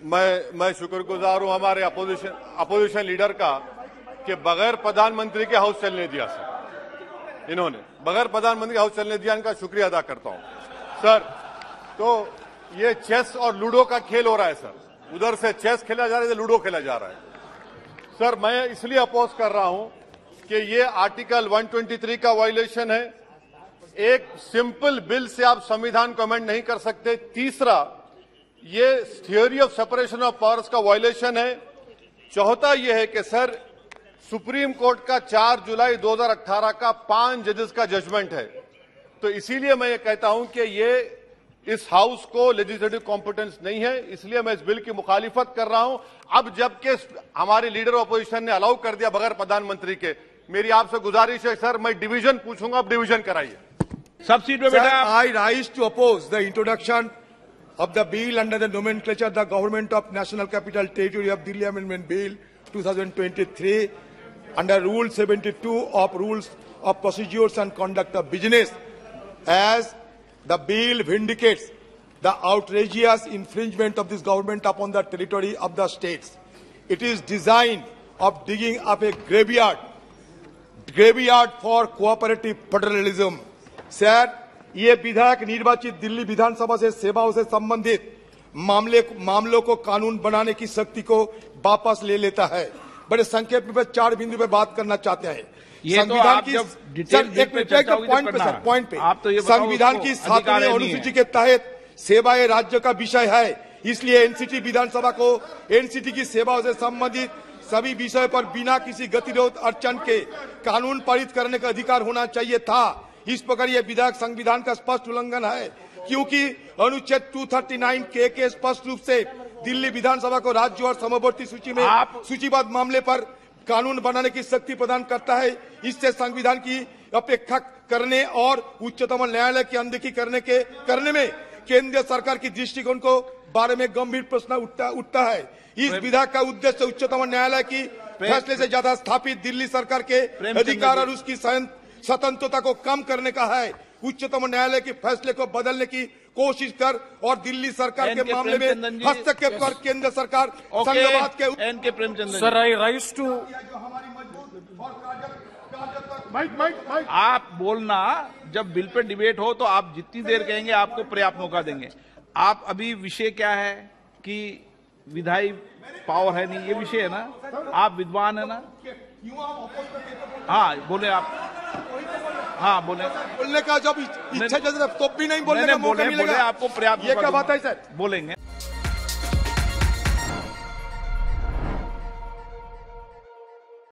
मैं शुक्रगुजार हूं हमारे अपोजिशन लीडर का कि बगैर प्रधानमंत्री के हाउस चलने दिया सर। इन्होंने बगैर प्रधानमंत्री के हाउस चलने दिया, इनका शुक्रिया अदा करता हूं सर। तो ये चेस और लूडो का खेल हो रहा है सर। उधर से चेस खेला जा रहा है, इधर लूडो खेला जा रहा है सर। मैं इसलिए अपोज कर रहा हूं कि ये आर्टिकल 123 का वायलेशन है। एक सिंपल बिल से आप संविधान को अमेंड नहीं कर सकते। तीसरा, ये theory of separation of powers का वायलेशन है। चौथा ये है कि सर सुप्रीम कोर्ट का 4 जुलाई 2018 का 5 जजेस का जजमेंट है। तो इसीलिए मैं ये कहता हूं कि ये इस हाउस को लेजिस्लेटिव कॉम्पिटेंस नहीं है, इसलिए मैं इस बिल की मुखालिफत कर रहा हूं। अब जबकि हमारे लीडर ऑपोजिशन ने अलाउ कर दिया बगैर प्रधानमंत्री के, मेरी आपसे गुजारिश है सर, मैं डिवीजन पूछूंगा, अब डिवीजन कराइए। सब सीट पे बेटा। I rise to oppose the introduction of the bill under the nomenclature the Government of National Capital Territory of Delhi Amendment Bill 2023 under Rule 72 of Rules of Procedures and Conduct of Business, as the bill vindicates the outrageous infringement of this government upon the territory of the states. It is designed of digging up a graveyard for cooperative federalism. Sir, ये विधायक निर्वाचित दिल्ली विधानसभा से सेवाओं से संबंधित मामलों को कानून बनाने की शक्ति को वापस ले लेता है। बड़े संक्षेप में 4 बिंदु पे बात करना चाहते हैं। संविधान की पॉइंट पे संविधान की 7वीं अनुसूची के तहत सेवाएं राज्य का विषय है, इसलिए एनसीटी विधानसभा को एनसीटी की सेवाओं से संबंधित सभी विषयों पर बिना किसी गतिरोध अड़चन के कानून पारित करने का अधिकार होना चाहिए था। इस प्रकार यह विधेयक संविधान का स्पष्ट उल्लंघन है, क्योंकि अनुच्छेद 239 के स्पष्ट रूप से दिल्ली विधानसभा को राज्य और समवर्ती सूची में सूचीबद्ध मामले पर कानून बनाने की शक्ति प्रदान करता है। इससे संविधान की अपेक्षा करने और उच्चतम न्यायालय की अनदेखी करने में केंद्र सरकार की दृष्टिकोण को बारे में गंभीर प्रश्न उठता है। इस विधेयक का उद्देश्य उच्चतम न्यायालय की फैसले से ज्यादा स्थापित दिल्ली सरकार के अधिकार और उसकी स्वतंत्रता को कम करने का है। उच्चतम न्यायालय के फैसले को बदलने की कोशिश कर और दिल्ली सरकार के मामले में हस्तक्षेप कर केंद्र सरकार संघवाद के सर, आई राइज टू आप बोलना। जब बिल पे डिबेट हो तो आप जितनी देर कहेंगे आपको पर्याप्त मौका देंगे। आप अभी विषय क्या है कि विधायी पावर है नहीं, ये विषय है ना। आप विद्वान है ना। हाँ बोले आप। हाँ बोलने का जब इच्छा तो भी नहीं बोलने का मौका मिलेगा। आपको पर्याप्त ये क्या बात है सर? बोलेंगे।